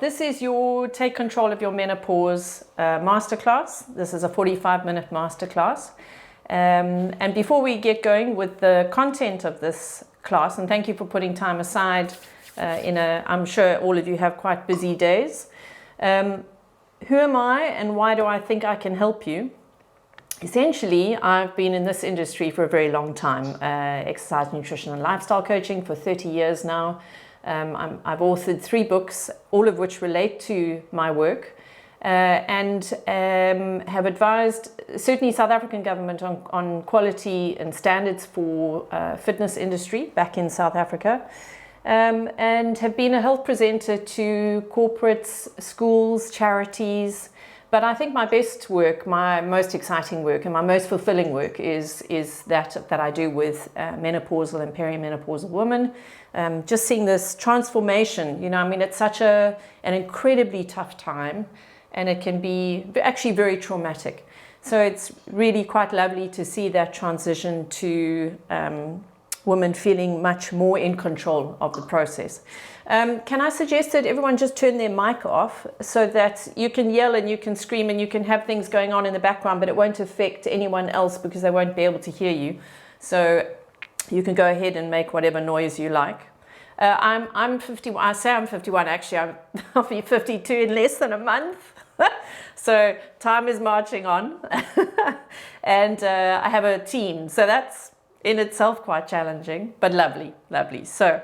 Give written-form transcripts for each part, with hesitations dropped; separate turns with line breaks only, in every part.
This is your Take Control of Your Menopause Masterclass. This is a 45-minute masterclass. And before we get going with the content of this class, and thank you for putting time aside I'm sure all of you have quite busy days. Who am I and why do I think I can help you? Essentially, I've been in this industry for a very long time, exercise, nutrition and lifestyle coaching for 30 years now. I've authored 3 books, all of which relate to my work, and have advised certainly South African government on quality and standards for fitness industry back in South Africa, and have been a health presenter to corporates, schools, charities. But I think my best work, my most exciting work and my most fulfilling work is that I do with menopausal and perimenopausal women. Just seeing this transformation, it's such an incredibly tough time, and it can be actually very traumatic. So it's really quite lovely to see that transition to women feeling much more in control of the process. Can I suggest that everyone just turn their mic off so that you can yell and you can scream and you can have things going on in the background, but it won't affect anyone else because they won't be able to hear you. So you can go ahead and make whatever noise you like. I'm 51. I say I'm 51. Actually, I'll be 52 in less than a month. So time is marching on, and I have a team. So that's in itself quite challenging, but lovely. So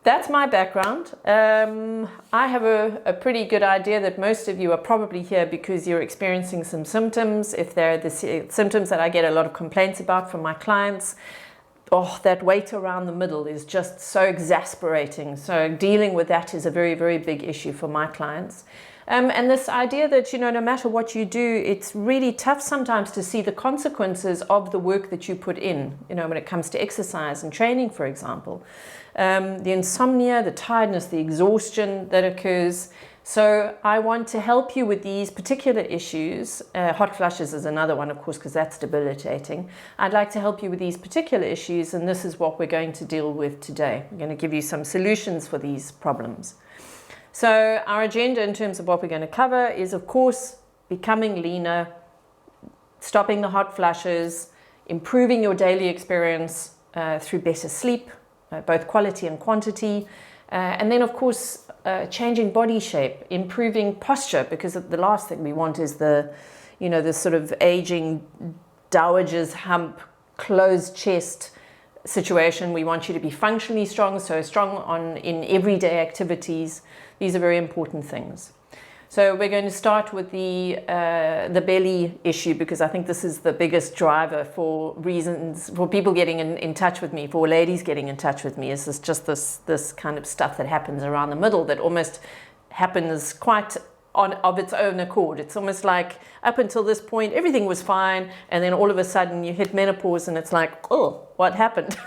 that's my background. I have a pretty good idea that most of you are probably here because you're experiencing some symptoms. If they're the symptoms that I get a lot of complaints about from my clients, that weight around the middle is just so exasperating. So dealing with that is a very, very big issue for my clients. And this idea that, no matter what you do, it's really tough sometimes to see the consequences of the work that you put in, when it comes to exercise and training, for example. The insomnia, the tiredness, the exhaustion that occurs. So I want to help you with these particular issues. Hot flushes is another one, of course, because that's debilitating. I'd like to help you with these particular issues, and this is what we're going to deal with today. I'm going to give you some solutions for these problems. So our agenda in terms of what we're going to cover is, of course, becoming leaner, stopping the hot flushes, improving your daily experience through better sleep, both quality and quantity, and then, of course, changing body shape, improving posture, because the last thing we want is the sort of aging dowager's hump, closed chest situation. We want you to be functionally strong, so strong in everyday activities. These are very important things. So we're going to start with the belly issue, because I think this is the biggest driver for reasons for people getting in touch with me, for ladies getting in touch with me. Is this kind of stuff that happens around the middle that almost happens quite of its own accord. It's almost like up until this point everything was fine, and then all of a sudden you hit menopause and it's like, oh, what happened?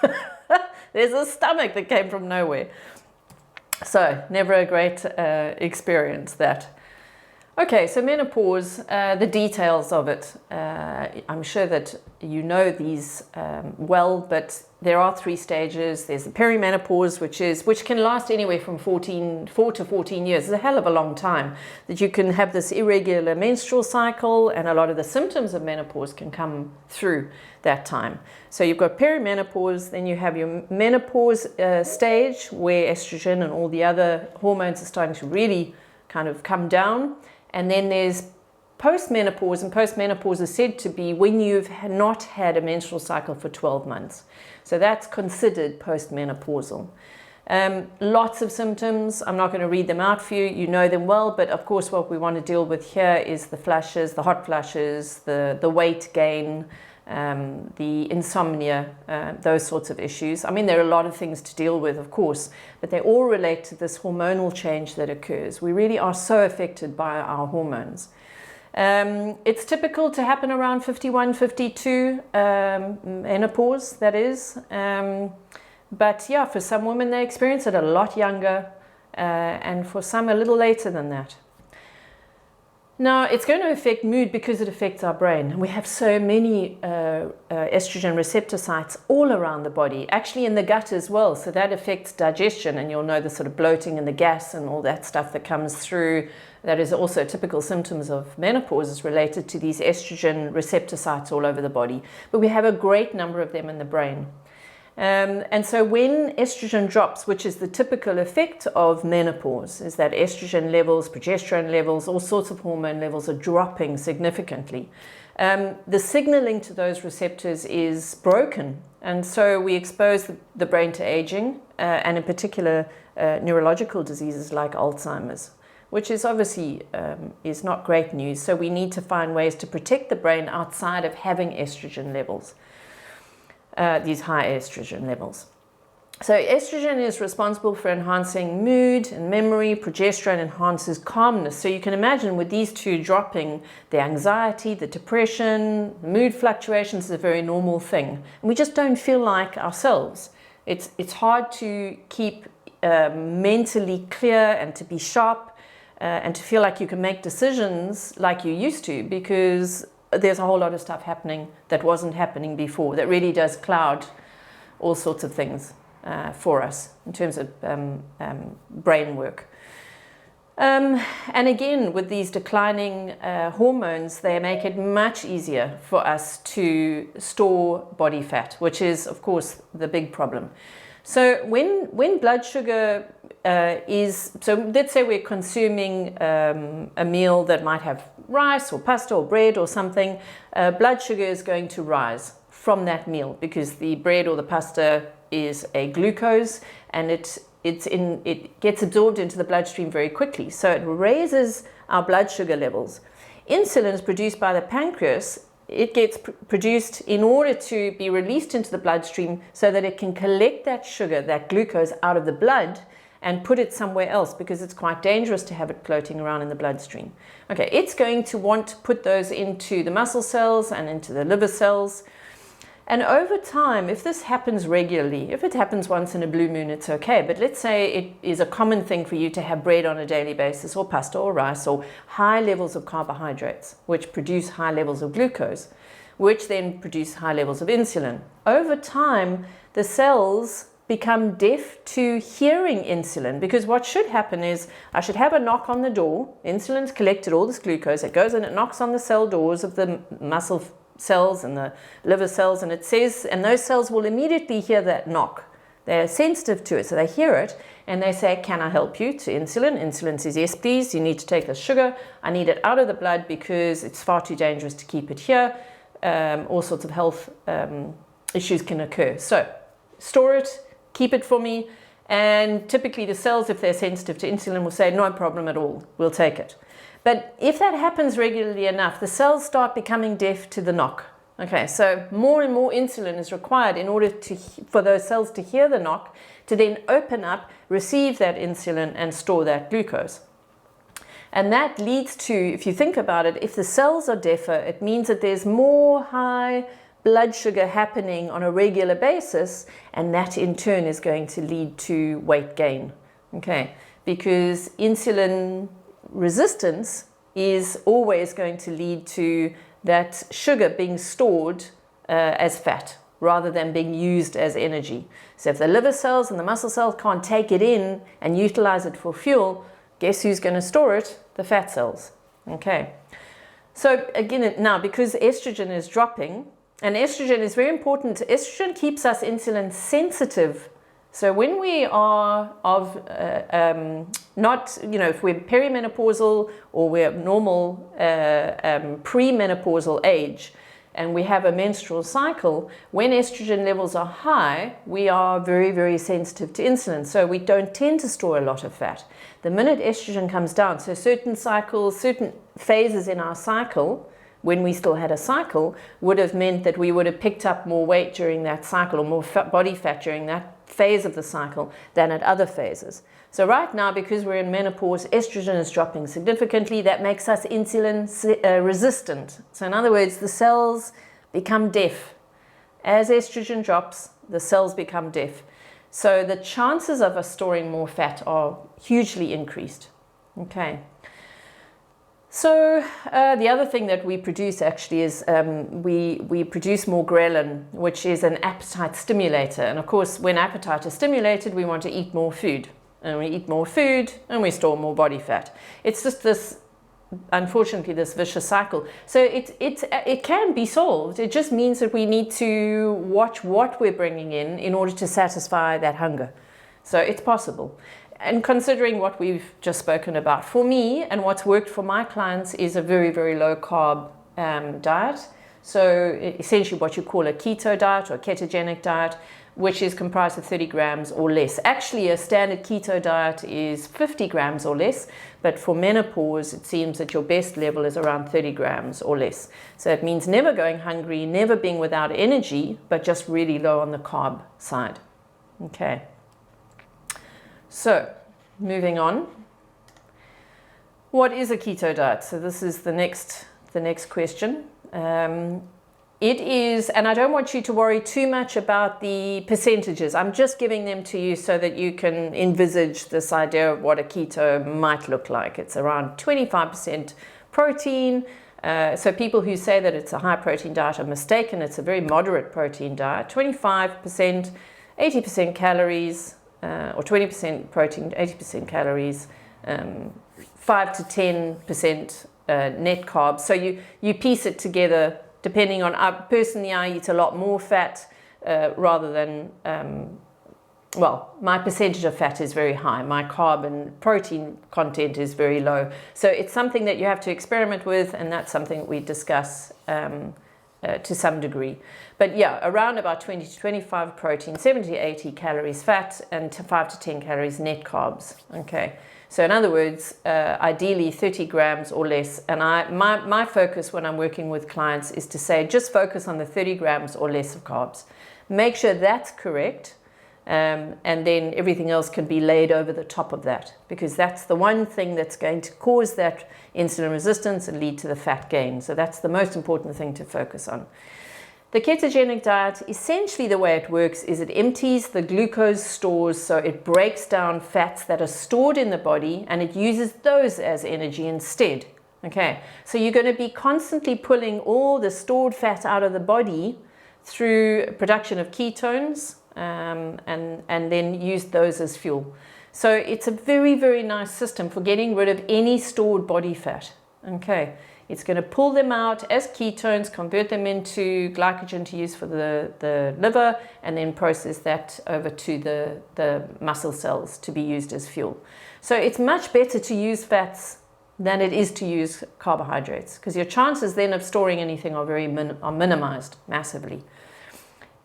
There's a stomach that came from nowhere. So never a great experience, that. Okay, so menopause, the details of it. I'm sure that you know these well, but there are 3 stages. There's the perimenopause, which can last anywhere from 4 to 14 years. It's a hell of a long time that you can have this irregular menstrual cycle, and a lot of the symptoms of menopause can come through that time. So you've got perimenopause, then you have your menopause stage where estrogen and all the other hormones are starting to really kind of come down. And then there's postmenopause, and postmenopause is said to be when you've not had a menstrual cycle for 12 months. So that's considered postmenopausal. Lots of symptoms. I'm not going to read them out for you. You know them well, but of course what we want to deal with here is the flushes, the hot flushes, the weight gain, the insomnia, those sorts of issues. I mean, there are a lot of things to deal with, of course, but they all relate to this hormonal change that occurs. We really are so affected by our hormones. It's typical to happen around 51, 52, menopause, that is. But yeah, for some women, they experience it a lot younger, and for some a little later than that. Now, it's going to affect mood because it affects our brain. We have so many estrogen receptor sites all around the body, actually in the gut as well. So that affects digestion, and you'll know the sort of bloating and the gas and all that stuff that comes through. That is also typical symptoms of menopause, is related to these estrogen receptor sites all over the body. But we have a great number of them in the brain. And so when estrogen drops, which is the typical effect of menopause, is that estrogen levels, progesterone levels, all sorts of hormone levels are dropping significantly. The signaling to those receptors is broken. And so we expose the brain to aging, and in particular neurological diseases like Alzheimer's, which is obviously is not great news. So we need to find ways to protect the brain outside of having estrogen levels. These high estrogen levels. So estrogen is responsible for enhancing mood and memory. Progesterone enhances calmness. So you can imagine with these two dropping, the anxiety, the depression, mood fluctuations is a very normal thing. And we just don't feel like ourselves. It's hard to keep mentally clear and to be sharp and to feel like you can make decisions like you used to, because there's a whole lot of stuff happening that wasn't happening before that really does cloud all sorts of things for us in terms of brain work. And again, with these declining hormones, they make it much easier for us to store body fat, which is, of course, the big problem. So when blood sugar so let's say we're consuming a meal that might have rice or pasta or bread or something, blood sugar is going to rise from that meal because the bread or the pasta is a glucose, and it gets absorbed into the bloodstream very quickly. So it raises our blood sugar levels. Insulin is produced by the pancreas. It gets produced in order to be released into the bloodstream so that it can collect that sugar, that glucose, out of the blood and put it somewhere else, because it's quite dangerous to have it floating around in the bloodstream. Okay, it's going to want to put those into the muscle cells and into the liver cells. And over time, if this happens regularly, if it happens once in a blue moon, it's okay. But let's say it is a common thing for you to have bread on a daily basis, or pasta or rice, or high levels of carbohydrates, which produce high levels of glucose, which then produce high levels of insulin. Over time, the cells become deaf to hearing insulin, because what should happen is I should have a knock on the door. Insulin's collected all this glucose. It goes and it knocks on the cell doors of the muscle cells and the liver cells, and it says, and those cells will immediately hear that knock. They're sensitive to it, so they hear it and they say, can I help you, to insulin. Insulin says, yes please, you need to take this sugar. I need it out of the blood because it's far too dangerous to keep it here. All sorts of health issues can occur. So store it, keep it for me. And typically the cells, if they're sensitive to insulin, will say, no problem at all, we'll take it. But if that happens regularly enough, the cells start becoming deaf to the knock. Okay, so more and more insulin is required in order for those cells to hear the knock, to then open up, receive that insulin and store that glucose. And that leads to, if you think about it, if the cells are deafer, it means that there's more high blood sugar happening on a regular basis, and that in turn is going to lead to weight gain. Okay, because insulin resistance is always going to lead to that sugar being stored as fat rather than being used as energy. So if the liver cells and the muscle cells can't take it in and utilize it for fuel, guess who's going to store it? The fat cells. Okay. So again, now because estrogen is dropping, and estrogen is very important, estrogen keeps us insulin sensitive. So when we are of not, if we're perimenopausal or we're normal premenopausal age and we have a menstrual cycle, when estrogen levels are high, we are very, very sensitive to insulin. So we don't tend to store a lot of fat. The minute estrogen comes down, so certain cycles, certain phases in our cycle, when we still had a cycle, would have meant that we would have picked up more weight during that cycle, or more body fat during that phase of the cycle than at other phases. So right now, because we're in menopause, estrogen is dropping significantly. That makes us insulin resistant. So in other words, the cells become deaf. As estrogen drops, the cells become deaf. So the chances of us storing more fat are hugely increased. Okay. So the other thing that we produce actually is we produce more ghrelin, which is an appetite stimulator. And of course, when appetite is stimulated, we want to eat more food. And we eat more food and we store more body fat. It's just this, unfortunately, this vicious cycle. So it can be solved. It just means that we need to watch what we're bringing in order to satisfy that hunger. So it's possible. And considering what we've just spoken about, for me and what's worked for my clients is a very, very low carb diet. So essentially what you call a keto diet or ketogenic diet, which is comprised of 30 grams or less. Actually, a standard keto diet is 50 grams or less, but for menopause, it seems that your best level is around 30 grams or less. So it means never going hungry, never being without energy, but just really low on the carb side. Okay. So, moving on. What is a keto diet? So this is the next question. It is, and I don't want you to worry too much about the percentages. I'm just giving them to you so that you can envisage this idea of what a keto might look like. It's around 25% protein. So people who say that it's a high protein diet are mistaken. It's a very moderate protein diet. 25%, 80% calories, or 20% protein, 80% calories, 5 to 10% net carbs. So you piece it together depending on, personally I eat a lot more fat rather than, well, my percentage of fat is very high. My carb and protein content is very low. So it's something that you have to experiment with, and that's something we discuss to some degree. But yeah, around about 20 to 25 protein, 70 to 80 calories fat, and 5 to 10 calories net carbs. Okay. So in other words, ideally 30 grams or less. And my focus when I'm working with clients is to say, just focus on the 30 grams or less of carbs. Make sure that's correct. And then everything else can be laid over the top of that, because that's the one thing that's going to cause that insulin resistance and lead to the fat gain. So that's the most important thing to focus on. The ketogenic diet, essentially the way it works is it empties the glucose stores, so it breaks down fats that are stored in the body and it uses those as energy instead. Okay, so you're going to be constantly pulling all the stored fat out of the body through production of ketones and then use those as fuel. So it's a very, very nice system for getting rid of any stored body fat. Okay. It's going to pull them out as ketones, convert them into glycogen to use for the liver, and then process that over to the muscle cells to be used as fuel. So it's much better to use fats than it is to use carbohydrates, because your chances then of storing anything are minimized massively.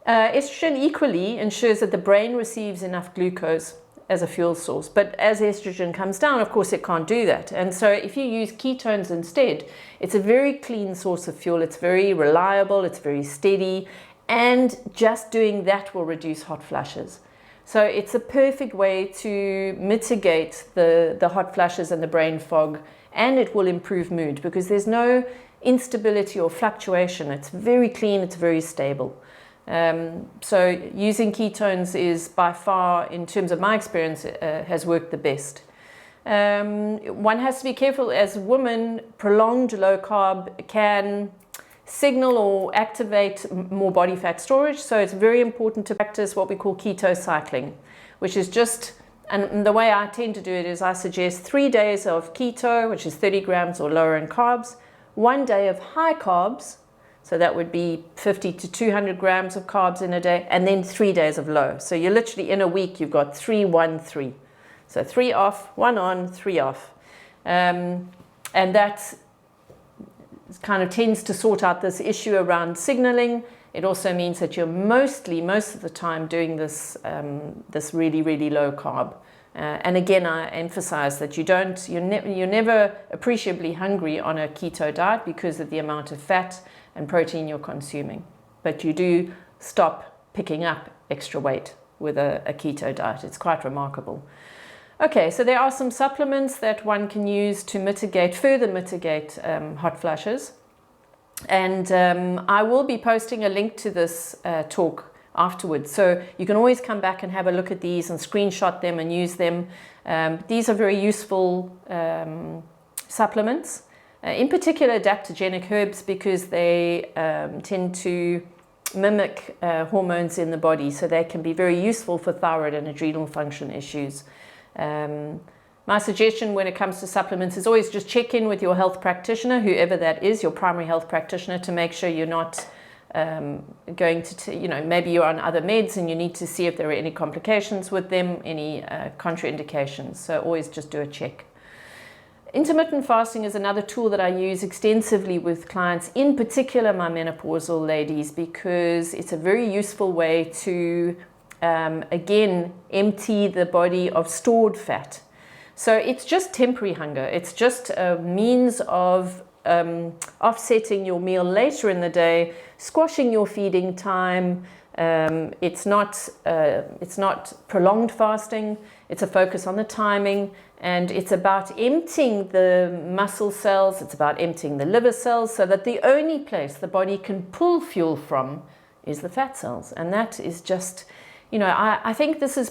Estrogen equally ensures that the brain receives enough glucose as a fuel source, but as estrogen comes down, of course, it can't do that. And so if you use ketones instead, it's a very clean source of fuel. It's very reliable, it's very steady, and just doing that will reduce hot flashes. So it's a perfect way to mitigate the hot flashes and the brain fog, and it will improve mood because there's no instability or fluctuation. It's very clean, it's very stable. So using ketones is by far, in terms of my experience, has worked the best. One has to be careful as a woman. Prolonged low carb can signal or activate more body fat storage, so it's very important to practice what we call keto cycling, which is just, and the way I tend to do it is I suggest 3 days of keto, which is 30 grams or lower in carbs, 1 day of high carbs, so that would be 50 to 200 grams of carbs in a day, and then 3 days of low. So you're literally in a week, you've got 3, 1, 3. So 3 off, 1 on, 3 off. And that kind of tends to sort out this issue around signaling. It also means that you're most of the time doing this, this really, really low carb. And again, I emphasize that you're never appreciably hungry on a keto diet because of the amount of fat and protein you're consuming. But you do stop picking up extra weight with a keto diet. It's quite remarkable. Okay, so there are some supplements that one can use to further mitigate hot flashes. And I will be posting a link to this talk afterwards. So you can always come back and have a look at these and screenshot them and use them. These are very useful supplements. in particular adaptogenic herbs, because they tend to mimic hormones in the body, so they can be very useful for thyroid and adrenal function issues. My suggestion when it comes to supplements is always just check in with your health practitioner, whoever that is, your primary health practitioner, to make sure you're not going to, maybe you're on other meds and you need to see if there are any complications with them, any contraindications. So always just do a check. Intermittent fasting is another tool that I use extensively with clients, in particular my menopausal ladies, because it's a very useful way to, again, empty the body of stored fat. So it's just temporary hunger. It's just a means of offsetting your meal later in the day, squashing your feeding time. It's not prolonged fasting. It's a focus on the timing, and it's about emptying the muscle cells. It's about emptying the liver cells, so that the only place the body can pull fuel from is the fat cells. And that is just, I think this is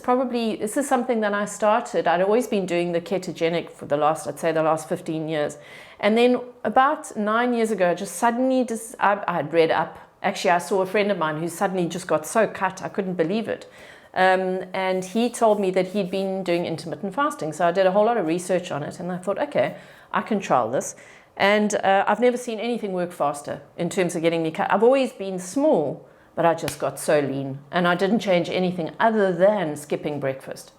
something that I started. I'd always been doing the ketogenic for the last 15 years. And then about 9 years ago, I had read up. Actually, I saw a friend of mine who suddenly just got so cut, I couldn't believe it. And he told me that he'd been doing intermittent fasting. So I did a whole lot of research on it, and I thought, okay, I can trial this. And I've never seen anything work faster in terms of getting me cut. I've always been small, but I just got so lean, and I didn't change anything other than skipping breakfast.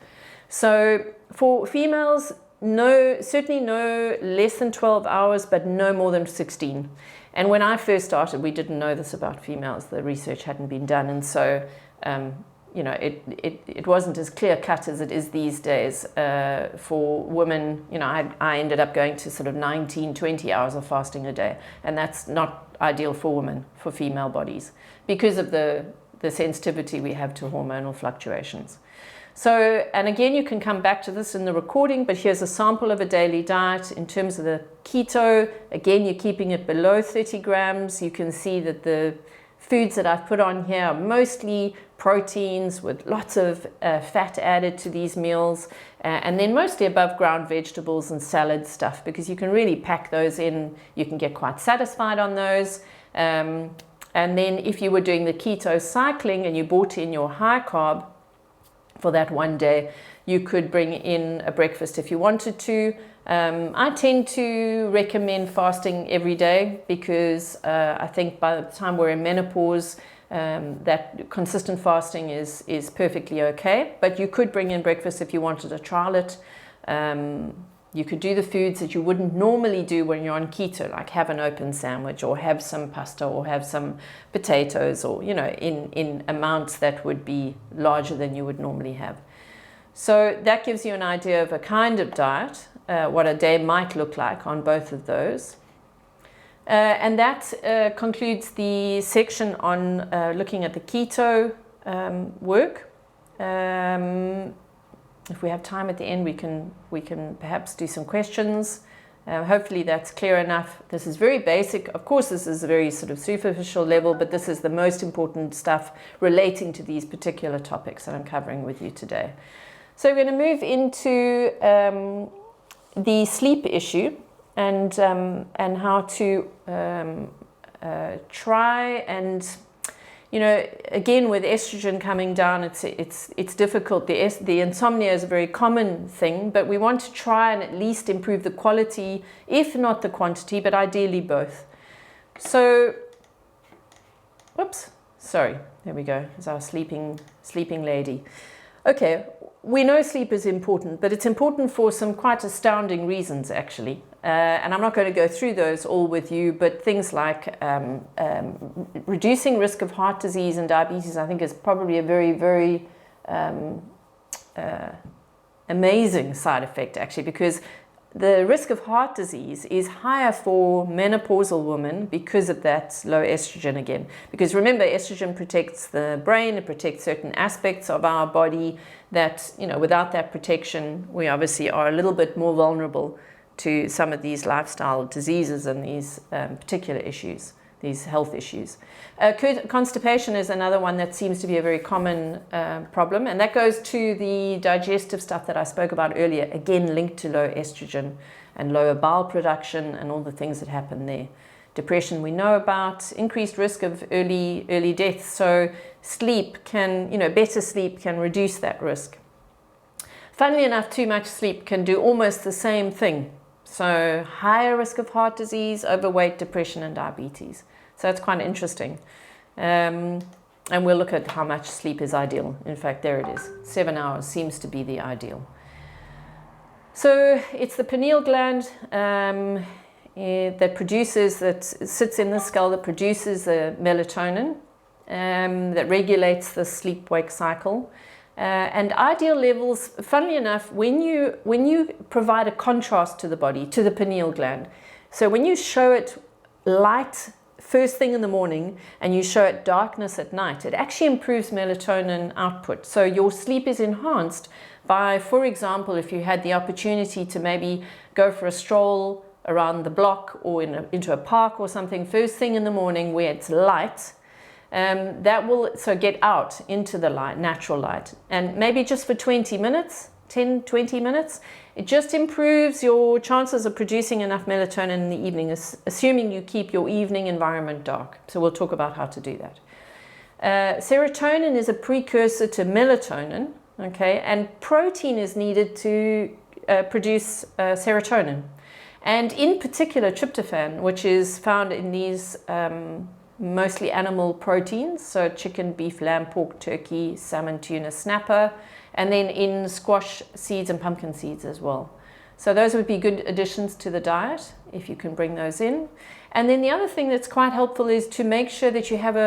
So for females, certainly no less than 12 hours, but no more than 16. And when I first started, we didn't know this about females. The research hadn't been done, and so it wasn't as clear cut as it is these days. For women, I ended up going to sort of 19, 20 hours of fasting a day, and that's not ideal for women, for female bodies, because of the sensitivity we have to hormonal fluctuations. So, and again, you can come back to this in the recording, but here's a sample of a daily diet. In terms of the keto, again, you're keeping it below 30 grams. You can see that the foods that I've put on here are mostly proteins with lots of fat added to these meals, and then mostly above ground vegetables and salad stuff, because you can really pack those in. You can get quite satisfied on those. And then if you were doing the keto cycling and you brought in your high carb for that one day, you could bring in a breakfast if you wanted to. I tend to recommend fasting every day, because I think by the time we're in menopause, that consistent fasting is perfectly okay. But you could bring in breakfast if you wanted to trial it. You could do the foods that you wouldn't normally do when you're on keto, like have an open sandwich, or have some pasta, or have some potatoes, or in amounts that would be larger than you would normally have. So that gives you an idea of a kind of diet, what a day might look like on both of those. And that concludes the section on looking at the keto work. If we have time at the end, we can perhaps do some questions. Hopefully that's clear enough. This is very basic. Of course, this is a very sort of superficial level, but this is the most important stuff relating to these particular topics that I'm covering with you today. So we're going to move into the sleep issue, and how to try and, again, with estrogen coming down, it's difficult. The insomnia is a very common thing, but we want to try and at least improve the quality, if not the quantity, but ideally both. So, there we go. It's our sleeping lady. Okay, we know sleep is important, but it's important for some quite astounding reasons, actually. And I'm not going to go through those all with you, but things like reducing risk of heart disease and diabetes, I think, is probably a very, very amazing side effect, actually, because the risk of heart disease is higher for menopausal women because of that low estrogen again. Because remember, estrogen protects the brain, it protects certain aspects of our body that, without that protection, we obviously are a little bit more vulnerable to some of these lifestyle diseases and these particular issues, these health issues. Constipation is another one that seems to be a very common problem, and that goes to the digestive stuff that I spoke about earlier, again linked to low estrogen and lower bowel production and all the things that happen there. Depression we know about, increased risk of early death, so sleep can, better sleep can reduce that risk. Funnily enough, too much sleep can do almost the same thing. So higher risk of heart disease, overweight, depression, and diabetes. So it's quite interesting. And we'll look at how much sleep is ideal. In fact, there it is. 7 hours seems to be the ideal. So it's the pineal gland that sits in the skull, that produces the melatonin, that regulates the sleep-wake cycle. And ideal levels, funnily enough, when you provide a contrast to the body, to the pineal gland, so when you show it light first thing in the morning and you show it darkness at night, it actually improves melatonin output. So your sleep is enhanced by, for example, if you had the opportunity to maybe go for a stroll around the block or into a park or something first thing in the morning where it's light. That will get out into the light, natural light, and maybe just for 20 minutes, 10-20 minutes, it just improves your chances of producing enough melatonin in the evening, assuming you keep your evening environment dark. So we'll talk about how to do that. Serotonin is a precursor to melatonin, okay, and protein is needed to produce serotonin, and in particular tryptophan, which is found in these mostly animal proteins, so chicken, beef, lamb, pork, turkey, salmon, tuna, snapper, and then in squash seeds and pumpkin seeds as well. So those would be good additions to the diet if you can bring those in. And then the other thing that's quite helpful is to make sure that you have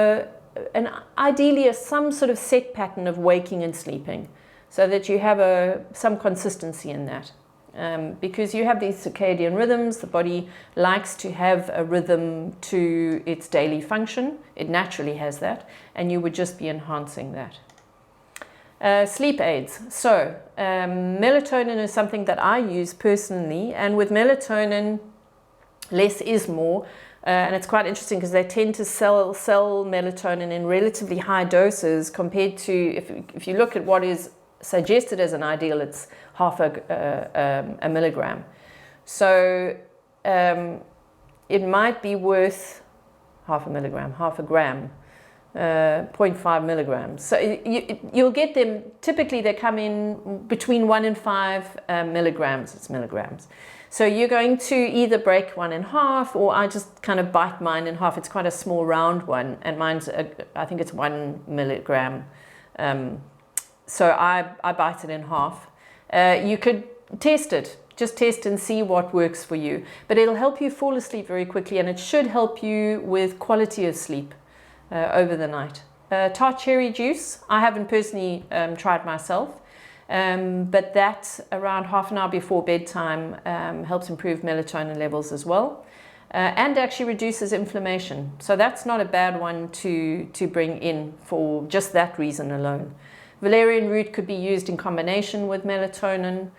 ideally some sort of set pattern of waking and sleeping, so that you have some consistency in that. Because you have these circadian rhythms, the body likes to have a rhythm to its daily function. It naturally has that, and you would just be enhancing that. Sleep aids. So melatonin is something that I use personally, and with melatonin, less is more. And it's quite interesting because they tend to sell melatonin in relatively high doses compared to, if you look at what is suggested as an ideal, it's half a milligram. So it might be worth half a milligram, half a gram, 0.5 milligrams. So you'll get them, typically they come in between 1 and 5 milligrams, it's milligrams. So you're going to either break one in half, or I just kind of bite mine in half. It's quite a small round one, and mine's, I think it's 1 milligram. So I bite it in half. You could test it, just test and see what works for you. But it'll help you fall asleep very quickly, and it should help you with quality of sleep over the night. Tart cherry juice, I haven't personally tried myself, but that around half an hour before bedtime helps improve melatonin levels as well, and actually reduces inflammation. So that's not a bad one to bring in for just that reason alone. Valerian root could be used in combination with melatonin,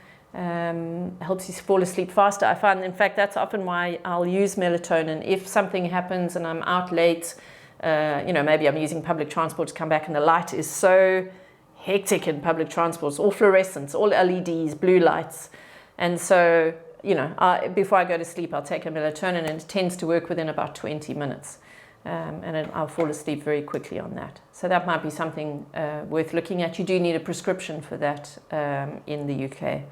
helps you fall asleep faster. I find, in fact, that's often why I'll use melatonin. If something happens and I'm out late, maybe I'm using public transport to come back and the light is so hectic in public transport, it's all fluorescents, all LEDs, blue lights. And so, before I go to sleep, I'll take a melatonin, and it tends to work within about 20 minutes. And I'll fall asleep very quickly on that. So that might be something worth looking at. You do need a prescription for that in the UK.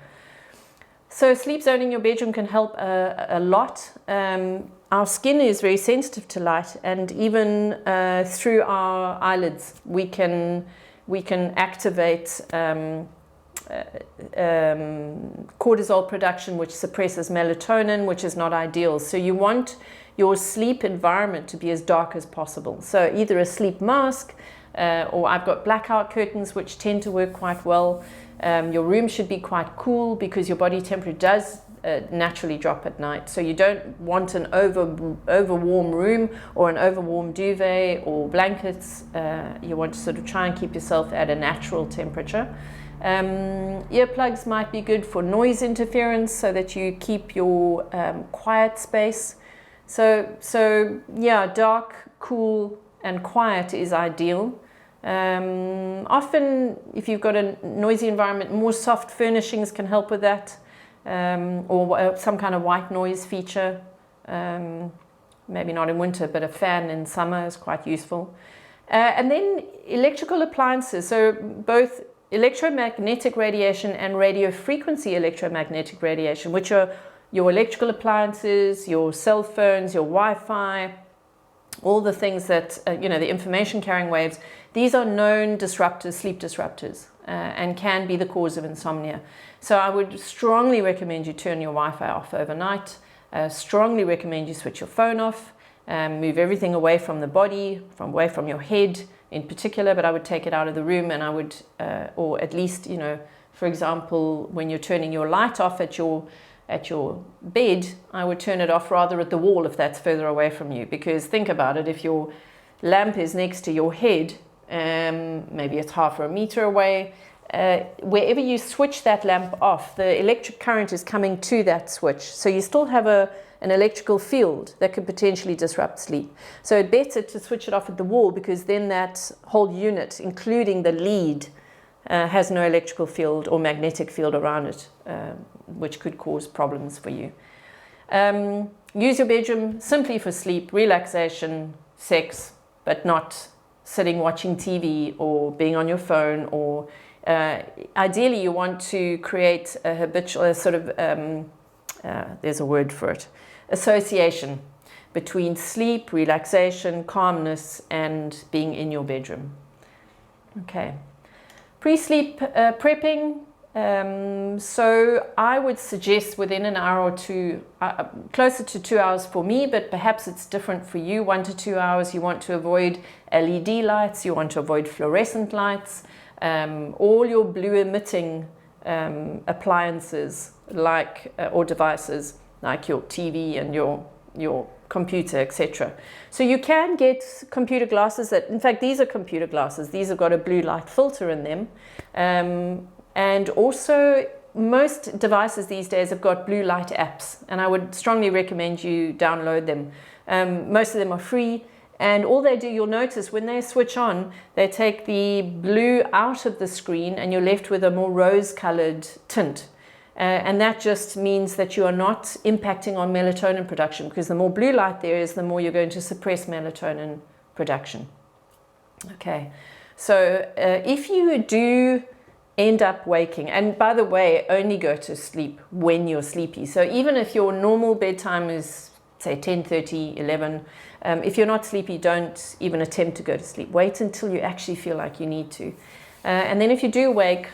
So sleep zoning your bedroom can help a lot. Our skin is very sensitive to light, and even through our eyelids, we can activate cortisol production, which suppresses melatonin, which is not ideal. So you want your sleep environment to be as dark as possible. So either a sleep mask, or I've got blackout curtains, which tend to work quite well. Your room should be quite cool, because your body temperature does naturally drop at night. So you don't want an over warm room or an over warm duvet or blankets. You want to sort of try and keep yourself at a natural temperature. Earplugs might be good for noise interference, so that you keep your quiet space. So yeah, dark, cool, and quiet is ideal. Often, if you've got a noisy environment, more soft furnishings can help with that, or some kind of white noise feature. Maybe not in winter, but a fan in summer is quite useful. And then electrical appliances, so both electromagnetic radiation and radio frequency electromagnetic radiation, which are your electrical appliances, your cell phones, your Wi-Fi, all the things that, the information carrying waves. These are known disruptors, sleep disruptors, and can be the cause of insomnia. So I would strongly recommend you turn your Wi-Fi off overnight. Strongly recommend you switch your phone off, move everything away from the body, away from your head in particular, but I would take it out of the room, and I would, or at least, for example, when you're turning your light off at your bed, I would turn it off rather at the wall if that's further away from you. Because think about it, if your lamp is next to your head, maybe it's half a meter away, wherever you switch that lamp off, the electric current is coming to that switch. So you still have an electrical field that could potentially disrupt sleep. So it's better to switch it off at the wall, because then that whole unit, including the lead, has no electrical field or magnetic field around it, which could cause problems for you. Use your bedroom simply for sleep, relaxation, sex, but not sitting watching TV or being on your phone, or ideally you want to create a habitual sort of, there's a word for it, association between sleep, relaxation, calmness, and being in your bedroom. Okay. Pre-sleep prepping. So I would suggest within an hour or two, closer to 2 hours for me, but perhaps it's different for you, 1 to 2 hours. You want to avoid LED lights, you want to avoid fluorescent lights, all your blue emitting appliances or devices like your TV and your computer, etc. So you can get computer glasses that, in fact, these are computer glasses. These have got a blue light filter in them. And also, most devices these days have got blue light apps, and I would strongly recommend you download them. Most of them are free, and all they do, you'll notice when they switch on, they take the blue out of the screen and you're left with a more rose-colored tint. And that just means that you are not impacting on melatonin production, because the more blue light there is, the more you're going to suppress melatonin production. Okay, so if you do end up waking, and by the way, only go to sleep when you're sleepy. So even if your normal bedtime is, say, 10:30, 11, if you're not sleepy, don't even attempt to go to sleep. Wait until you actually feel like you need to. And then if you do wake,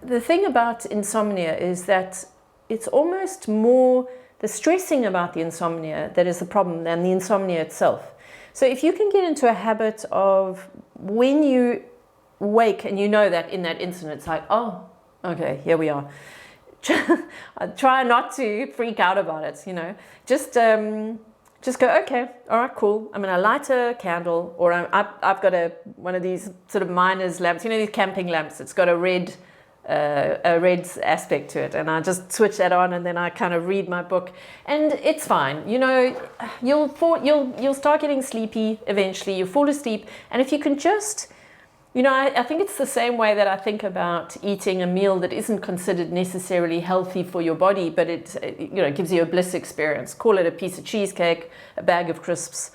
the thing about insomnia is that it's almost more the stressing about the insomnia that is the problem than the insomnia itself. So if you can get into a habit of, when you wake and you know that in that instant, it's like, oh, okay, here we are. Try not to freak out about it, Just go, okay, all right, cool. I'm going to light a candle, or I've got one of these sort of miner's lamps, these camping lamps. It's got a red aspect to it, and I just switch that on, and then I kind of read my book, and it's fine. You'll start getting sleepy eventually. You fall asleep, and if you can just, I think it's the same way that I think about eating a meal that isn't considered necessarily healthy for your body, but it gives you a bliss experience. Call it a piece of cheesecake, a bag of crisps,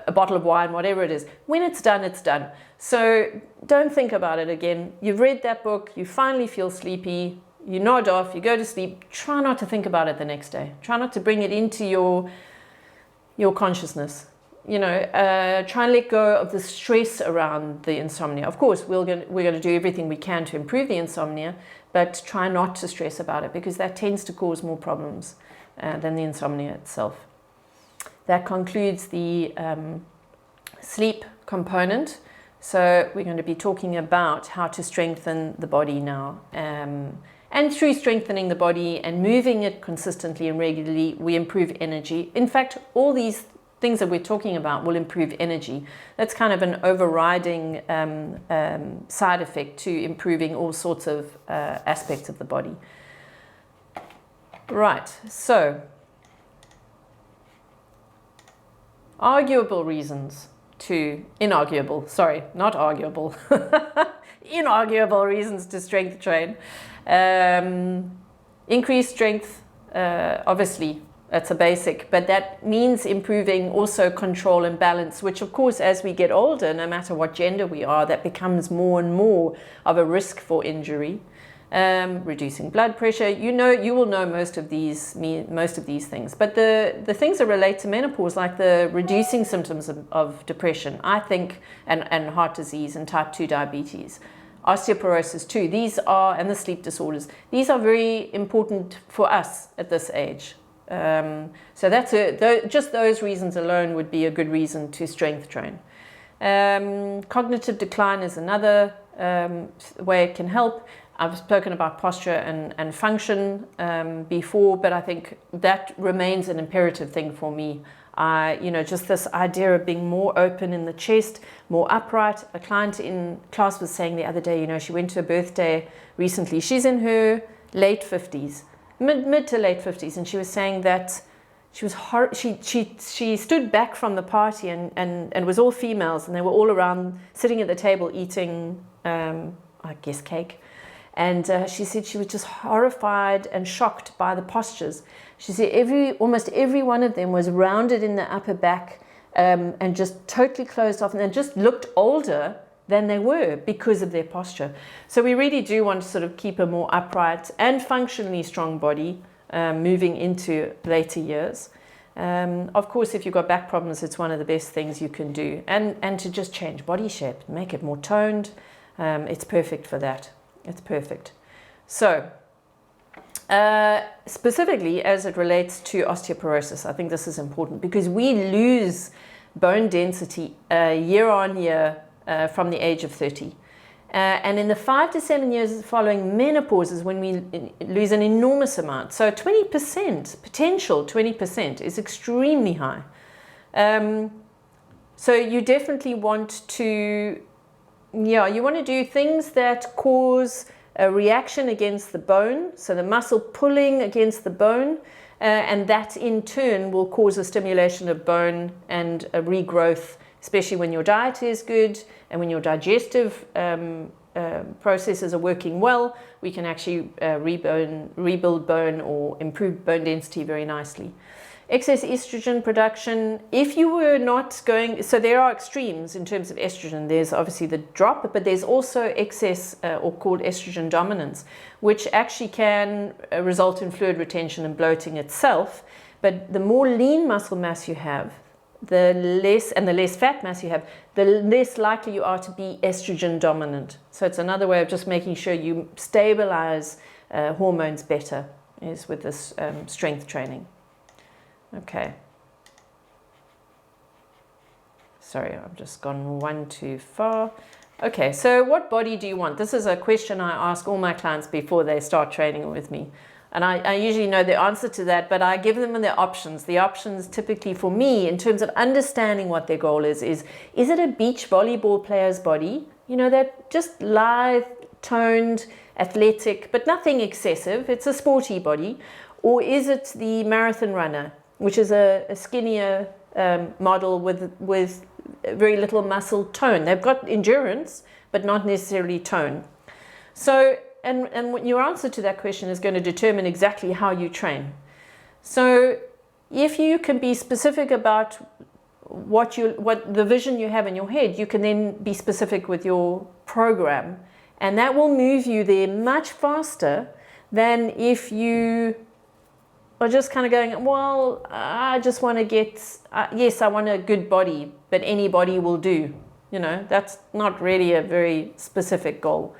a bottle of wine, whatever it is. When it's done, it's done. So don't think about it again. You've read that book, you finally feel sleepy, you nod off, you go to sleep. Try not to think about it the next day. Try not to bring it into your consciousness. Try and let go of the stress around the insomnia. Of course, we're going to do everything we can to improve the insomnia, but try not to stress about it, because that tends to cause more problems than the insomnia itself. That concludes the sleep component. So we're going to be talking about how to strengthen the body now. And through strengthening the body and moving it consistently and regularly, we improve energy. In fact, all these things that we're talking about will improve energy. That's kind of an overriding side effect to improving all sorts of aspects of the body. Right, so arguable reasons to, inarguable, sorry, not arguable, inarguable reasons to strength train. Increased strength, obviously, that's a basic, but that means improving also control and balance, which of course, as we get older, no matter what gender we are, that becomes more and more of a risk for injury. Reducing blood pressure, you will know most of these things, but the things that relate to menopause, like the reducing symptoms of depression, I think, and heart disease and type 2 diabetes, osteoporosis too, and the sleep disorders, these are very important for us at this age. So that's just those reasons alone would be a good reason to strength train. Cognitive decline is another way it can help. I've spoken about posture and function before, but I think that remains an imperative thing for me. Just this idea of being more open in the chest, more upright. A client in class was saying the other day, she went to a birthday recently. She's in her late 50s, mid to late 50s, and she was saying that she stood back from the party and it was all females, and they were all around sitting at the table eating, I guess, cake. And she said she was just horrified and shocked by the postures. She said almost every one of them was rounded in the upper back and just totally closed off, and they just looked older than they were because of their posture. So we really do want to sort of keep a more upright and functionally strong body moving into later years. Of course, if you've got back problems, it's one of the best things you can do. And to just change body shape, make it more toned, it's perfect for that. It's perfect. So, specifically as it relates to osteoporosis, I think this is important because we lose bone density year on year from the age of 30. And in the 5 to 7 years following menopause is when we lose an enormous amount. So 20%, potential 20% is extremely high. So you definitely want to you want to do things that cause a reaction against the bone, so the muscle pulling against the bone, and that in turn will cause a stimulation of bone and a regrowth, especially when your diet is good and when your digestive processes are working well. We can actually rebuild bone or improve bone density very nicely. Excess estrogen production, if you were not going, so there are extremes in terms of estrogen. There's obviously the drop, but there's also excess or called estrogen dominance, which actually can result in fluid retention and bloating itself. But the more lean muscle mass you have, the less fat mass you have, the less likely you are to be estrogen dominant. So it's another way of just making sure you stabilize hormones better, is with this strength training. Okay. Sorry, I've just gone one too far. Okay, so what body do you want? This is a question I ask all my clients before they start training with me. And I usually know the answer to that, but I give them the options. The options typically for me, in terms of understanding what their goal is it a beach volleyball player's body? That just lithe, toned, athletic, but nothing excessive. It's a sporty body. Or is it the marathon runner, which is a skinnier model with very little muscle tone? They've got endurance, but not necessarily tone. So, and your answer to that question is going to determine exactly how you train. So, if you can be specific about what the vision you have in your head, you can then be specific with your program, and that will move you there much faster than if you are just kind of going, well, I just want to get, yes, I want a good body, but any body will do. That's not really a very specific goal.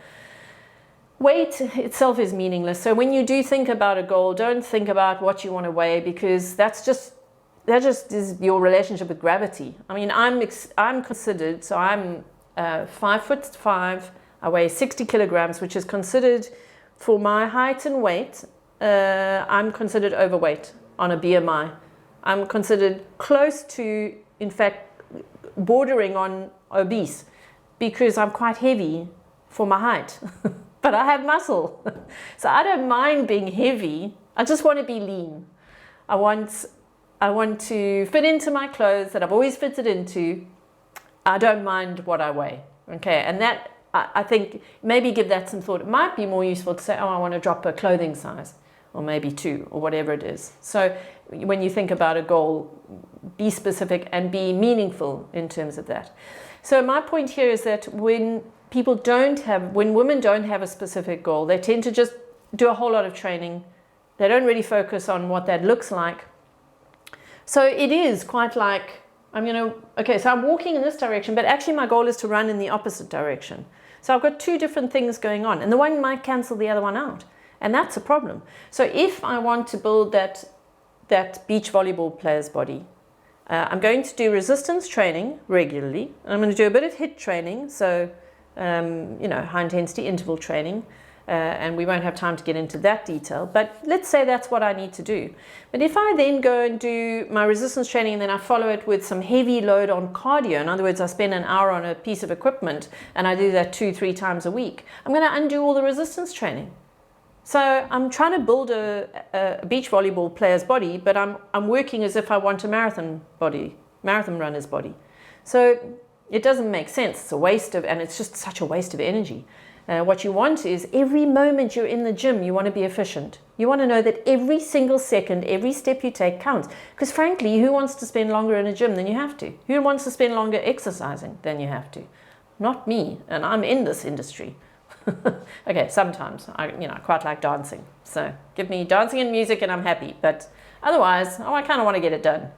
Weight itself is meaningless. So when you do think about a goal, don't think about what you want to weigh, because that just is your relationship with gravity. I mean, I'm considered, so I'm 5'5", I weigh 60 kilograms, which is considered, for my height and weight, I'm considered overweight on a BMI. I'm considered close to, in fact, bordering on obese, because I'm quite heavy for my height, but I have muscle. So I don't mind being heavy. I just want to be lean. I want I want to fit into my clothes that I've always fitted into. I don't mind what I weigh. Okay, and that, I think, maybe give that some thought. It might be more useful to say, oh, I want to drop a clothing size, or maybe 2, or whatever it is. So when you think about a goal, be specific and be meaningful in terms of that. So my point here is that when women don't have a specific goal, they tend to just do a whole lot of training. They don't really focus on what that looks like. So it is quite like, so I'm walking in this direction, but actually my goal is to run in the opposite direction. So I've got 2 different things going on, and the one might cancel the other one out. And that's a problem. So if I want to build that beach volleyball player's body, I'm going to do resistance training regularly. And I'm going to do a bit of HIIT training, so high intensity interval training. And we won't have time to get into that detail, but let's say that's what I need to do. But if I then go and do my resistance training and then I follow it with some heavy load on cardio, in other words, I spend an hour on a piece of equipment and I do that 2-3 times a week, I'm going to undo all the resistance training. So I'm trying to build a beach volleyball player's body, but I'm working as if I want a marathon runner's body. So it doesn't make sense. And it's just such a waste of energy. What you want is every moment you're in the gym, you want to be efficient. You want to know that every single second, every step you take counts. Because frankly, who wants to spend longer in a gym than you have to? Who wants to spend longer exercising than you have to? Not me, and I'm in this industry. Okay, sometimes I quite like dancing. So give me dancing and music and I'm happy. But otherwise, I kind of want to get it done,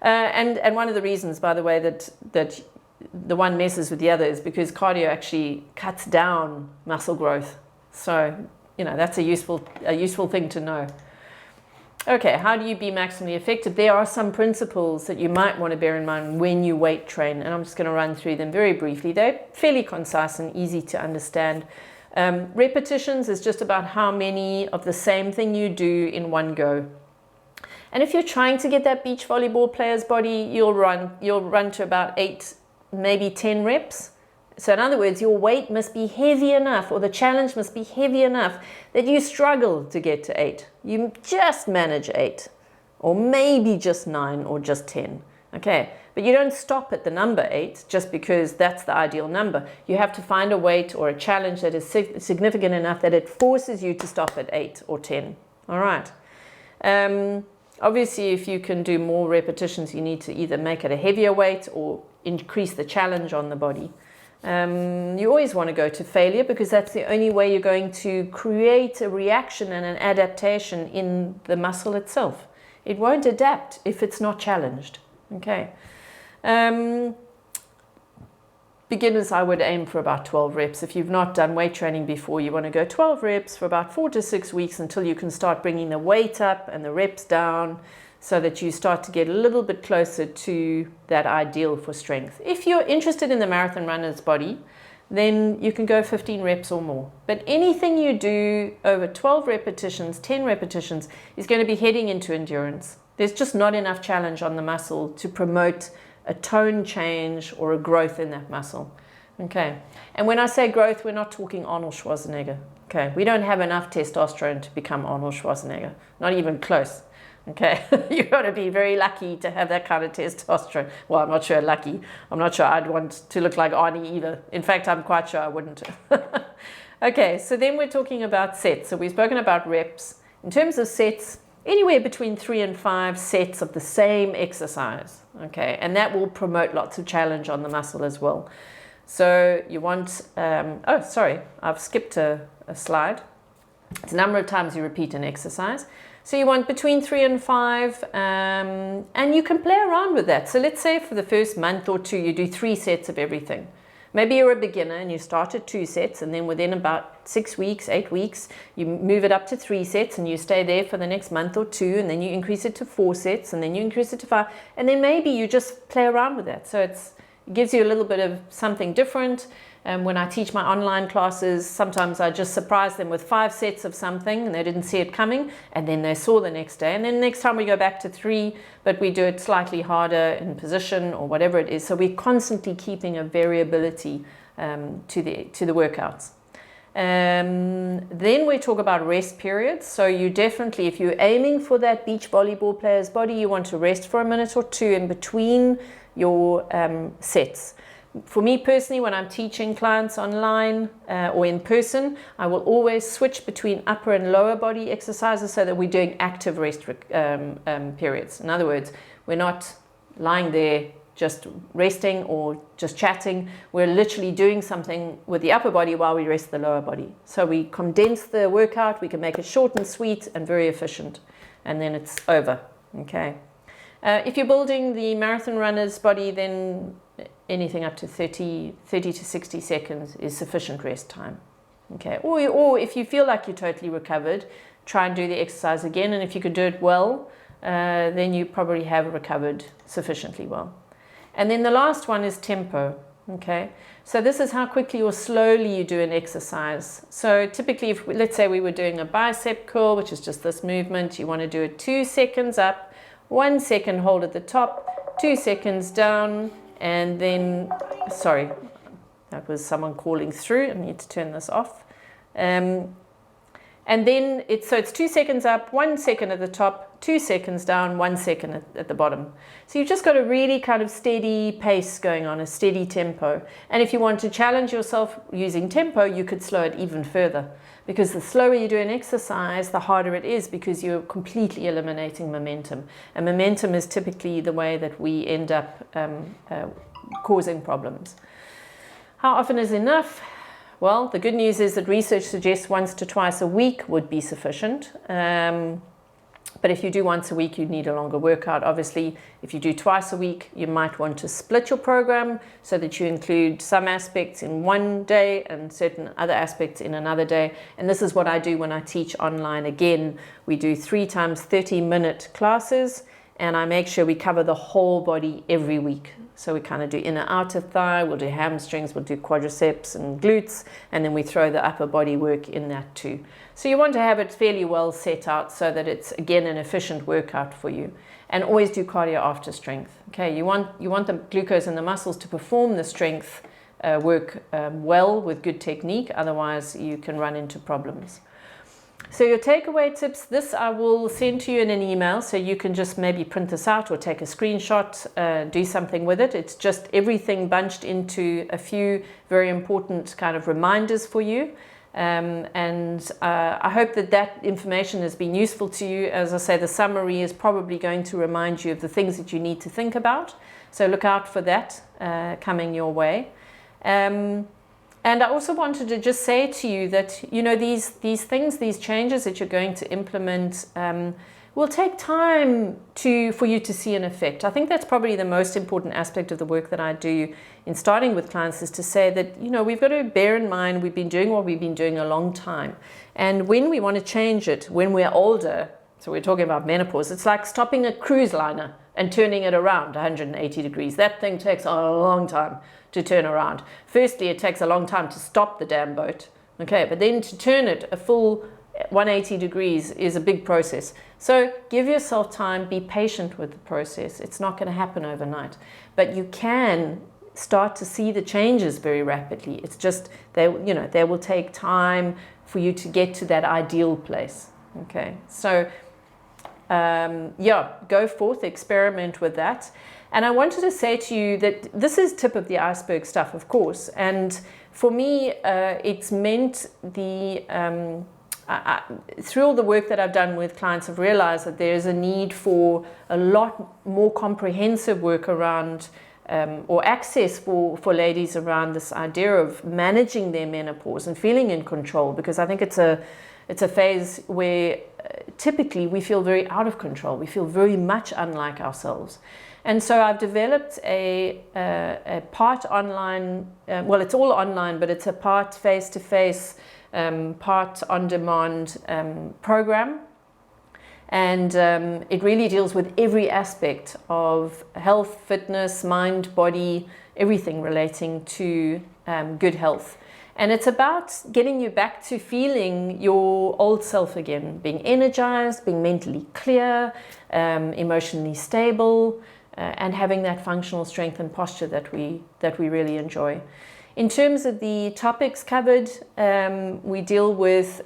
And one of the reasons, by the way, that the one messes with the other is because cardio actually cuts down muscle growth. So, that's a useful thing to know. Okay, how do you be maximally effective? There are some principles that you might want to bear in mind when you weight train, and I'm just going to run through them very briefly. They're fairly concise and easy to understand. Repetitions is just about how many of the same thing you do in one go. And if you're trying to get that beach volleyball player's body, you'll run to about 8, maybe 10 reps. So in other words, your weight must be heavy enough, or the challenge must be heavy enough that you struggle to get to 8. You just manage 8, or maybe just 9, or just 10. Okay, but you don't stop at the number 8 just because that's the ideal number. You have to find a weight or a challenge that is significant enough that it forces you to stop at 8 or 10. All right. Obviously, if you can do more repetitions, you need to either make it a heavier weight or increase the challenge on the body. You always want to go to failure because that's the only way you're going to create a reaction and an adaptation in the muscle itself. It won't adapt if it's not challenged. Okay. Beginners, I would aim for about 12 reps. If you've not done weight training before, you want to go 12 reps for about 4 to 6 weeks until you can start bringing the weight up and the reps down, so that you start to get a little bit closer to that ideal for strength. If you're interested in the marathon runner's body, then you can go 15 reps or more. But anything you do over 12 repetitions, 10 repetitions, is going to be heading into endurance. There's just not enough challenge on the muscle to promote a tone change or a growth in that muscle. Okay. And when I say growth, we're not talking Arnold Schwarzenegger. Okay. We don't have enough testosterone to become Arnold Schwarzenegger. Not even close. Okay, you've got to be very lucky to have that kind of testosterone. Well, I'm not sure lucky. I'm not sure I'd want to look like Arnie either. In fact, I'm quite sure I wouldn't. Okay, so then we're talking about sets. So we've spoken about reps. In terms of sets, anywhere between 3 and 5 sets of the same exercise. Okay, and that will promote lots of challenge on the muscle as well. So you want, I've skipped a slide. It's a number of times you repeat an exercise. So you want between 3 and 5, and you can play around with that. So let's say for the first month or 2, you do 3 sets of everything. Maybe you're a beginner and you start at 2 sets, and then within about 6 weeks, 8 weeks, you move it up to 3 sets and you stay there for the next month or 2, and then you increase it to 4 sets, and then you increase it to 5, and then maybe you just play around with that. So it gives you a little bit of something different. When I teach my online classes, sometimes I just surprise them with 5 sets of something and they didn't see it coming, and then they saw the next day. And then next time we go back to 3, but we do it slightly harder in position or whatever it is. So we're constantly keeping a variability to the workouts. Then we talk about rest periods. So you definitely, if you're aiming for that beach volleyball player's body, you want to rest for a minute or two in between your sets. For me personally, when I'm teaching clients online or in person, I will always switch between upper and lower body exercises so that we're doing active rest periods. In other words, we're not lying there just resting or just chatting. We're literally doing something with the upper body while we rest the lower body. So we condense the workout, we can make it short and sweet and very efficient, and then it's over. Okay. If you're building the marathon runner's body, then anything up to 30 to 60 seconds is sufficient rest time. Okay. Or if you feel like you're totally recovered, try and do the exercise again, and if you can do it well, then you probably have recovered sufficiently well. And then the last one is tempo. Okay, so this is how quickly or slowly you do an exercise. So typically, if let's say we were doing a bicep curl, which is just this movement, you want to do it 2 seconds up, 1 second hold at the top, 2 seconds down, and then, sorry, that was someone calling through. I need to turn this off. And then it's 2 seconds up, 1 second at the top, 2 seconds down, 1 second at the bottom. So you've just got a really kind of steady pace going on, a steady tempo. And if you want to challenge yourself using tempo, you could slow it even further. Because the slower you do an exercise, the harder it is, because you're completely eliminating momentum. And momentum is typically the way that we end up causing problems. How often is enough? Well, the good news is that research suggests 1 to 2 a week would be sufficient. But if you do once a week, you'd need a longer workout. Obviously, if you do twice a week, you might want to split your program so that you include some aspects in one day and certain other aspects in another day. And this is what I do when I teach online. Again, we do 3 times 30-minute classes, and I make sure we cover the whole body every week. So we kind of do inner outer thigh, we'll do hamstrings, we'll do quadriceps and glutes, and then we throw the upper body work in that too. So you want to have it fairly well set out so that it's, again, an efficient workout for you. And always do cardio after strength. Okay, you want the glucose in the muscles to perform the strength work well with good technique, otherwise you can run into problems. So your takeaway tips, this I will send to you in an email, so you can just maybe print this out or take a screenshot, do something with it. It's just everything bunched into a few very important kind of reminders for you. I hope that information has been useful to you. As I say, the summary is probably going to remind you of the things that you need to think about. So look out for that coming your way. And I also wanted to just say to you that, you know, these things, these changes that you're going to implement will take time for you to see an effect. I think that's probably the most important aspect of the work that I do in starting with clients, is to say that, you know, we've got to bear in mind we've been doing what we've been doing a long time. And when we want to change it, when we're older, so we're talking about menopause, it's like stopping a cruise liner and turning it around 180 degrees. That thing takes a long time to turn around. Firstly, it takes a long time to stop the damn boat, okay, but then to turn it a full 180 degrees is a big process. So give yourself time, be patient with the process. It's not going to happen overnight, but you can start to see the changes very rapidly. It's just they will take time for you to get to that ideal place. Okay, so go forth, experiment with that. And I wanted to say to you that this is tip of the iceberg stuff, of course. And for me, it's meant through all the work that I've done with clients, I've realized that there's a need for a lot more comprehensive work around or access for ladies around this idea of managing their menopause and feeling in control, because I think it's a phase where typically we feel very out of control. We feel very much unlike ourselves. And so I've developed a part online, well, it's all online, but it's a part face-to-face, part on-demand program. And it really deals with every aspect of health, fitness, mind, body, everything relating to good health. And it's about getting you back to feeling your old self again, being energized, being mentally clear, emotionally stable, and having that functional strength and posture that we really enjoy. In terms of the topics covered, we deal with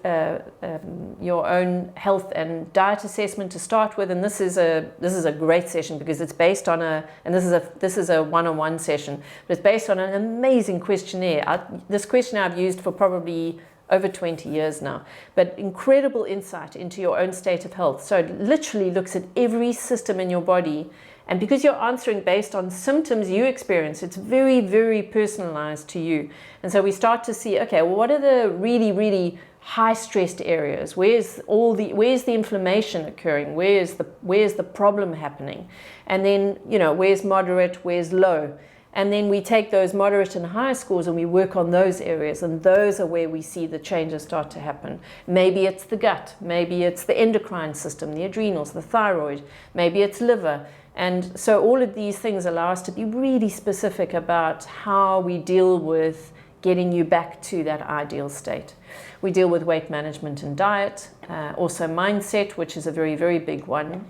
your own health and diet assessment to start with, and this is a great session because it's based on this is a one-on-one session, but it's based on an amazing questionnaire. This questionnaire I've used for probably over 20 years now, but incredible insight into your own state of health. So it literally looks at every system in your body, and because you're answering based on symptoms you experience, it's very, very personalized to you. And so we start to see, okay, well, what are the really, really high stressed areas? Where's the inflammation occurring? Where's the problem happening? And then, where's moderate, where's low? And then we take those moderate and high scores and we work on those areas, and those are where we see the changes start to happen. Maybe it's the gut, maybe it's the endocrine system, the adrenals, the thyroid, maybe it's liver. And so all of these things allow us to be really specific about how we deal with getting you back to that ideal state. We deal with weight management and diet, also mindset, which is a very, very big one,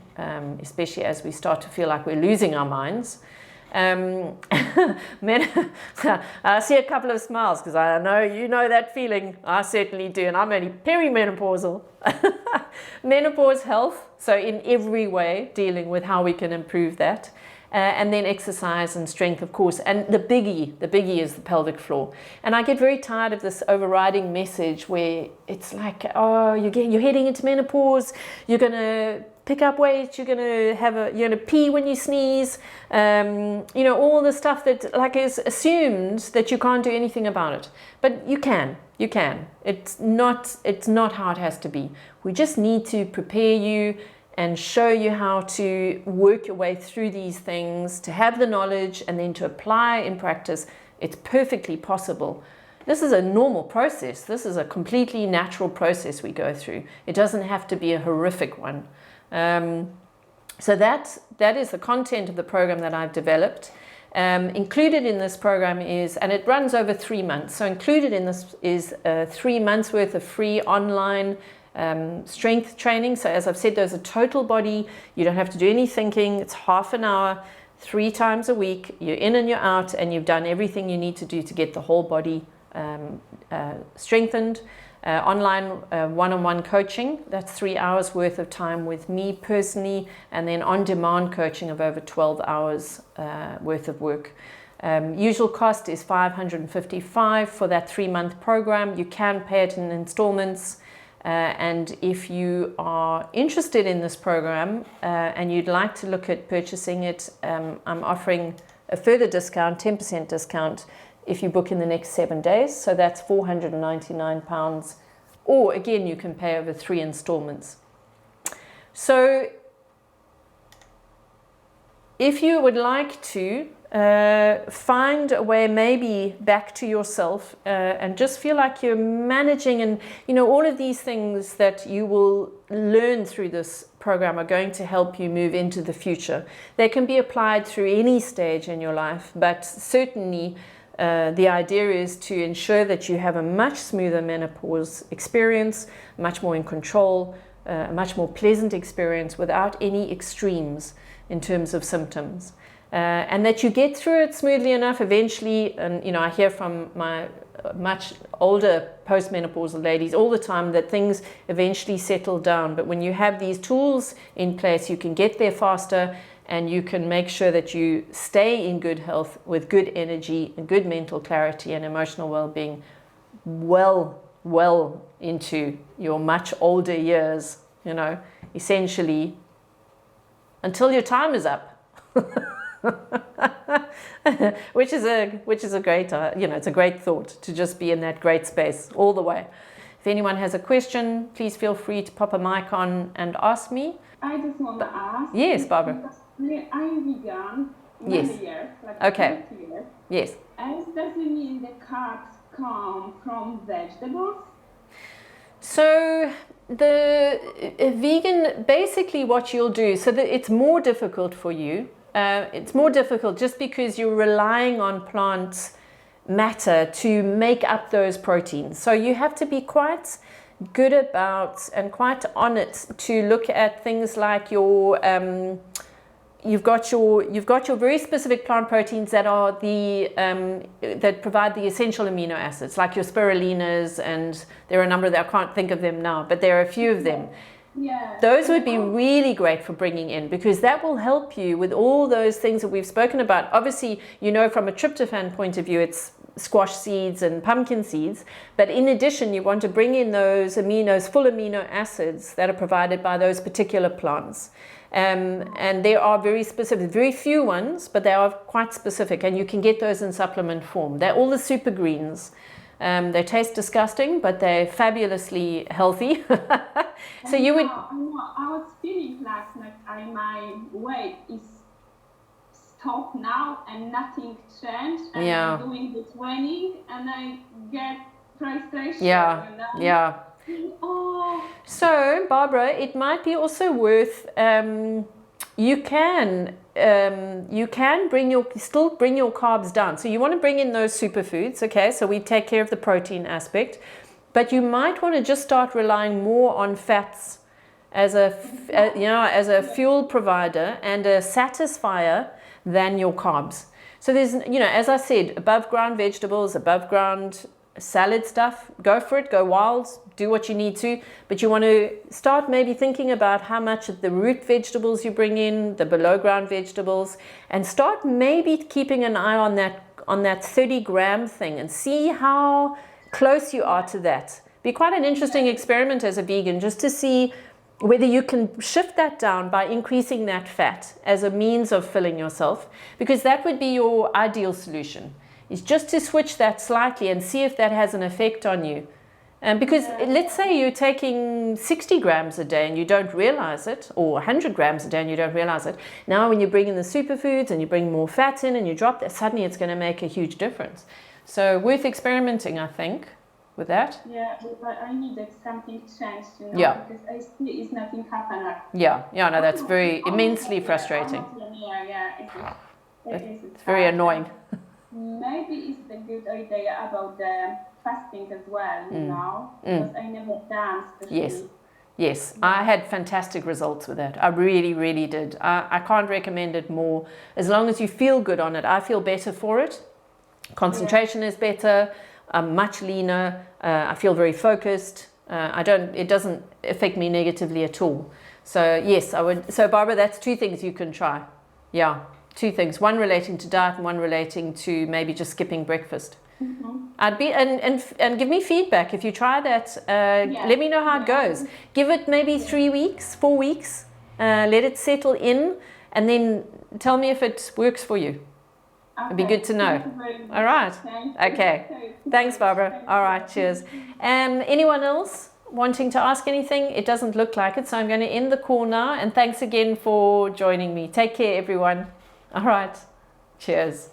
especially as we start to feel like we're losing our minds. I see a couple of smiles because I know you know that feeling. I certainly do, and I'm only perimenopausal. Menopause health, so in every way dealing with how we can improve that, and then exercise and strength, of course. And the biggie is the pelvic floor. And I get very tired of this overriding message where it's like, oh, you're heading into menopause, you're going to pick up weight, you're going to pee when you sneeze, all the stuff that is assumed that you can't do anything about it. But you can. It's not how it has to be. We just need to prepare you and show you how to work your way through these things, to have the knowledge and then to apply in practice. It's perfectly possible. This is a normal process. This is a completely natural process we go through. It doesn't have to be a horrific one. So that is the content of the program that I've developed. Included in this program is, and it runs over 3 months, so included in this is 3 months worth of free online strength training. So as I've said, those are total body. You don't have to do any thinking. It's half an hour, 3 times a week. You're in and you're out, and you've done everything you need to do to get the whole body strengthened. Online one-on-one coaching, that's 3 hours worth of time with me personally, and then on-demand coaching of over 12 hours worth of work. Usual cost is $555 for that 3-month program. You can pay it in installments, and if you are interested in this program and you'd like to look at purchasing it, I'm offering a further discount, 10% discount, if you book in the next 7 days. So that's £499, or again, you can pay over 3 installments. So if you would like to find a way maybe back to yourself and just feel like you're managing, and all of these things that you will learn through this program are going to help you move into the future. They can be applied through any stage in your life, but certainly the idea is to ensure that you have a much smoother menopause experience, much more in control, a much more pleasant experience without any extremes in terms of symptoms. And that you get through it smoothly enough eventually. And I hear from my much older postmenopausal ladies all the time that things eventually settle down. But when you have these tools in place, you can get there faster, and you can make sure that you stay in good health with good energy and good mental clarity and emotional well-being well into your much older years, essentially until your time is up. which is a great, it's a great thought to just be in that great space all the way. If anyone has a question, please feel free to pop a mic on and ask me.
I just want to ask.
Yes, Barbara.
I'm vegan
yes.
many years, like
okay.
20 years.
Yes.
And does it mean the carbs come from vegetables?
So the vegan, basically what you'll do, so that it's more difficult for you. It's more difficult just because you're relying on plant matter to make up those proteins. So you have to be quite good about and quite on it to look at things like your you've got your very specific plant proteins that are the that provide the essential amino acids, like your spirulinas, and there are a number that I can't think of them now, but there are a few of them.
Yeah.
Those would be really great for bringing in, because that will help you with all those things that we've spoken about. Obviously, from a tryptophan point of view, it's squash seeds and pumpkin seeds, but in addition, you want to bring in those full amino acids that are provided by those particular plants. And there are very specific, very few ones, but they are quite specific, and you can get those in supplement form. They're all the super greens. They taste disgusting, but they're fabulously healthy. So you would.
I was feeling like my weight is stopped now and nothing changed. And I'm doing the training and I get frustration.
Yeah.
Oh.
So Barbara, it might be also worth. You can still bring your carbs down. So you want to bring in those superfoods, okay? So we take care of the protein aspect, but you might want to just start relying more on fats as a fuel provider and a satisfier than your carbs. So there's, as I said, above ground vegetables, above ground salad stuff, go for it, go wild, do what you need to, but you want to start maybe thinking about how much of the root vegetables you bring in, the below ground vegetables, and start maybe keeping an eye on that 30-gram thing and see how close you are to that. Be quite an interesting experiment as a vegan, just to see whether you can shift that down by increasing that fat as a means of filling yourself, because that would be your ideal solution, is just to switch that slightly and see if that has an effect on you. Because let's say you're taking 60 grams a day and you don't realize it, or 100 grams a day and you don't realize it. Now when you bring in the superfoods and you bring more fat in and you drop that, suddenly it's going to make a huge difference. So worth experimenting, I think, with that.
Yeah, but I needed something changed, because I see it's nothing happening.
Yeah, no, that's very immensely frustrating. It's very annoying.
Maybe it's a good idea about the fasting as well, because I never done.
Yes, I had fantastic results with that. I really, really did. I can't recommend it more. As long as you feel good on it, I feel better for it. Concentration is better. I'm much leaner. I feel very focused. It doesn't affect me negatively at all. So yes, I would. So Barbara, that's 2 things you can try. Yeah, 2 things. One relating to diet and one relating to maybe just skipping breakfast. I'd be and give me feedback if you try that. Let me know how it goes. Give it maybe 3 weeks, 4 weeks. Let it settle in, and then tell me if it works for you. It'd be good to know. All right. Okay. Thanks, Barbara. All right. Cheers. Anyone else wanting to ask anything? It doesn't look like it, so I'm going to end the call now. And thanks again for joining me. Take care, everyone. All right. Cheers.